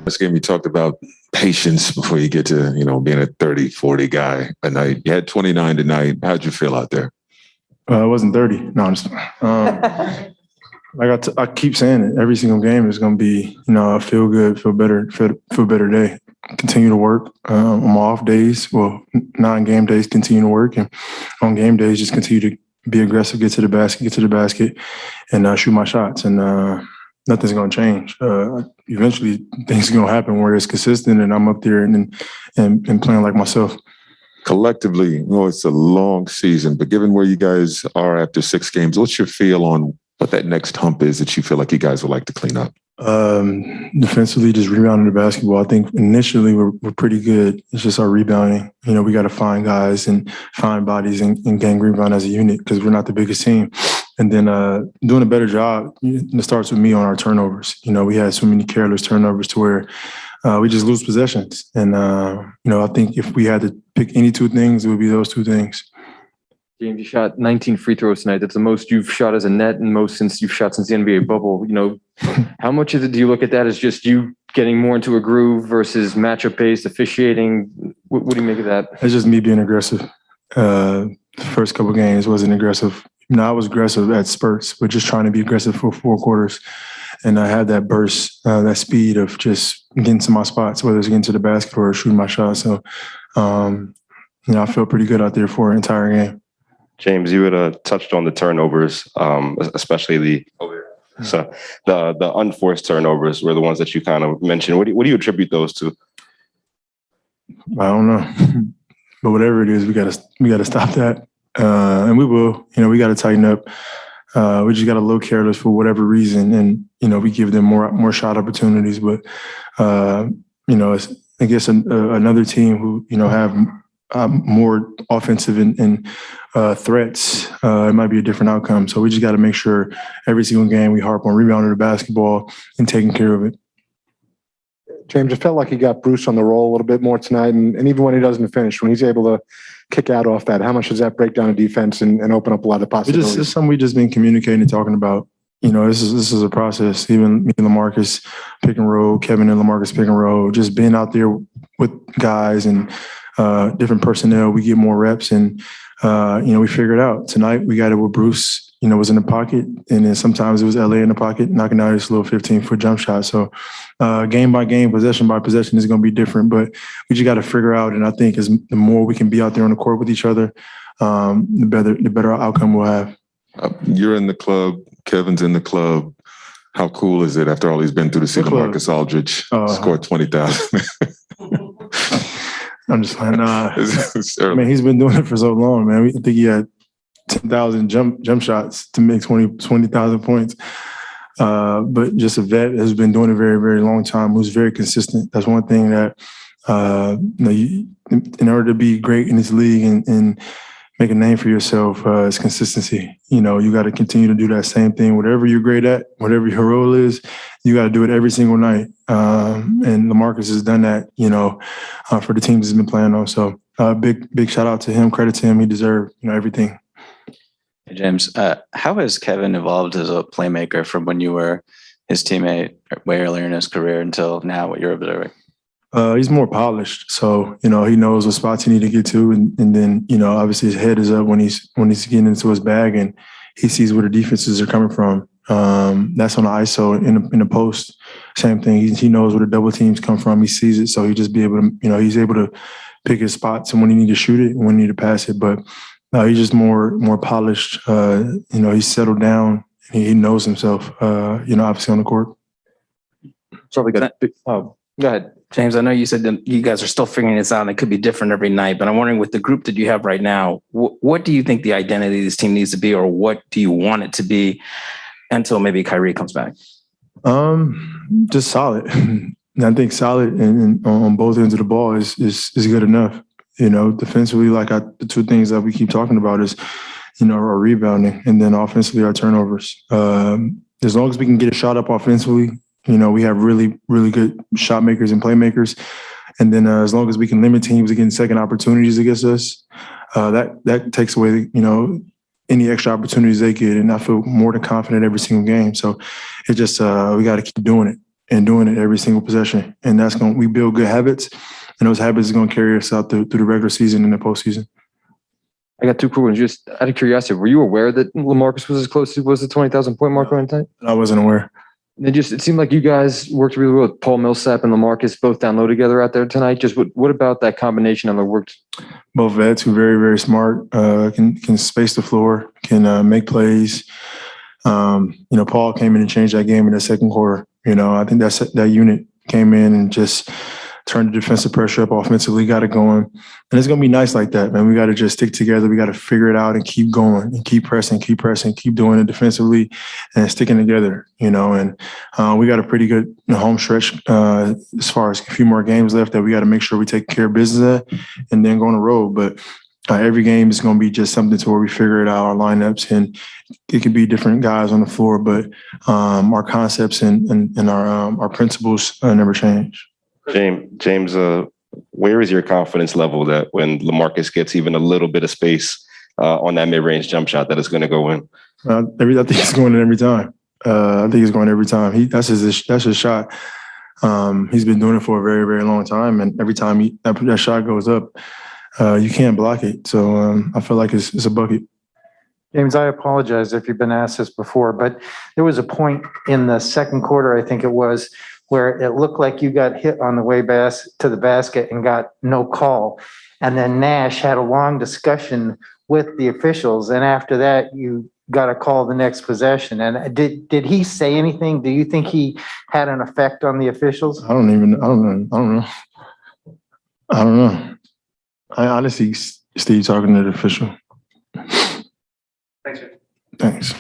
This game, you talked about patience before you get to, being a 30, 40 guy a night. You had 29 tonight. How'd you feel out there? I wasn't 30. No, I'm just I keep saying it. Every single game is going to be, a feel good, feel better day. Continue to work on my off days. Well, non-game days, continue to work, and on game days, just continue to be aggressive, get to the basket, and shoot my shots. And nothing's going to change. Eventually, things are going to happen where it's consistent, and I'm up there and playing like myself. Collectively, it's a long season, but given where you guys are after 6 games, what's your feel on what that next hump is that you feel like you guys would like to clean up? Defensively, just rebounding the basketball. I think initially we're pretty good. It's just our rebounding. We got to find guys and find bodies and gang rebound as a unit because we're not the biggest team. And then doing a better job, it starts with me on our turnovers. We had so many careless turnovers to where we just lose possessions. And, I think if we had to pick any 2 things, it would be those 2 things. James, you shot 19 free throws tonight. That's the most you've shot as a net and most since you've shot since the NBA bubble. How much of it do you look at that as just you getting more into a groove versus matchup-based officiating? What do you make of that? It's just me being aggressive. The first couple of games wasn't aggressive. I was aggressive at spurts, but just trying to be aggressive for 4 quarters. And I had that burst, that speed of just getting to my spots, whether it's getting to the basket or shooting my shot. So, I felt pretty good out there for an entire game. James, you had touched on the turnovers, especially the unforced turnovers were the ones that you kind of mentioned. What do you attribute those to? I don't know, but whatever it is, we gotta stop that, and we will. We got to tighten up. We just got a little careless for whatever reason, and we give them more shot opportunities. But it's, I guess another team who have more offensive and threats, it might be a different outcome. So we just got to make sure every single game we harp on rebounding the basketball and taking care of it. James, it felt like he got Bruce on the roll a little bit more tonight, and even when he doesn't finish, when he's able to kick out off that, how much does that break down a defense and open up a lot of possibilities? It's something we've just been communicating and talking about. This is a process. Even me and LaMarcus pick and roll, Kevin and LaMarcus pick and roll, just being out there with guys and different personnel, we get more reps and, we figure it out. Tonight, we got it with Bruce, was in the pocket. And then sometimes it was LA in the pocket, knocking out this little 15-foot jump shot. So game by game, possession by possession is going to be different. But we just got to figure out. And I think the more we can be out there on the court with each other, the better outcome we'll have. You're in the club. Kevin's in the club. How cool is it after all he's been through to see LaMarcus Aldridge score 20,000? I'm just like, nah. He's been doing it for so long, man. I think he had 10,000 jump shots to make 20,000 points. But just a vet has been doing it a very, very long time, who's very consistent. That's one thing that, in order to be great in this league and make a name for yourself, is consistency. You got to continue to do that same thing. Whatever you're great at, whatever your role is, you got to do it every single night. And LaMarcus has done that, for the teams he's been playing on. So big shout out to him. Credit to him. He deserved, everything. Hey, James, how has Kevin evolved as a playmaker from when you were his teammate way earlier in his career until now, what you're observing? He's more polished. So, he knows what spots he need to get to. And then, obviously his head is up when he's getting into his bag and he sees where the defenses are coming from. That's on the ISO in the post. Same thing. He knows where the double teams come from. He sees it. So he just be able to, he's able to pick his spots and when he need to shoot it and when he need to pass it. But he's just more polished. He's settled down. He knows himself, obviously on the court. Probably got go ahead. James, I know you said that you guys are still figuring this out and it could be different every night, but I'm wondering with the group that you have right now, what do you think the identity of this team needs to be, or what do you want it to be until maybe Kyrie comes back? Just solid. I think solid and on both ends of the ball is good enough. Defensively, the 2 things that we keep talking about is, our rebounding and then offensively our turnovers. As long as we can get a shot up offensively, we have really, really good shot makers and playmakers. And then as long as we can limit teams against second opportunities against us, that takes away, any extra opportunities they get. And I feel more than confident every single game. So it just, we got to keep doing it. and doing it every single possession. And we build good habits, and those habits are going to carry us out through the regular season and the postseason. I got two quick ones. Just out of curiosity, were you aware that LaMarcus was as close as was the 20,000 point mark on tonight? I wasn't aware. It seemed like you guys worked really well with Paul Millsap and LaMarcus both down low together out there tonight. Just what about that combination on the work? Both vets who are very, very smart, can space the floor, can make plays. Paul came in and changed that game in the second quarter. I think that unit came in and just turned the defensive pressure up offensively, got it going. And it's going to be nice like that, man. We got to just stick together. We got to figure it out and keep going and keep pressing, keep doing it defensively and sticking together, and we got a pretty good home stretch as far as a few more games left that we got to make sure we take care of business at and then go on the road. But every game is going to be just something to where we figure it out, our lineups, and it could be different guys on the floor, but our concepts and our principles never change. James, where is your confidence level that when LaMarcus gets even a little bit of space on that mid-range jump shot that it's going to go in? I think he's going in every time. I think he's going every time. That's his shot. He's been doing it for a very, very long time, and every time that shot goes up, you can't block it. So I feel like it's a bucket. James, I apologize if you've been asked this before, but there was a point in the second quarter, I think it was, where it looked like you got hit on the way to the basket and got no call. And then Nash had a long discussion with the officials. And after that, you got a call the next possession. And did he say anything? Do you think he had an effect on the officials? I don't know. I honestly, Steve talking to the official. Thanks, sir. Thanks.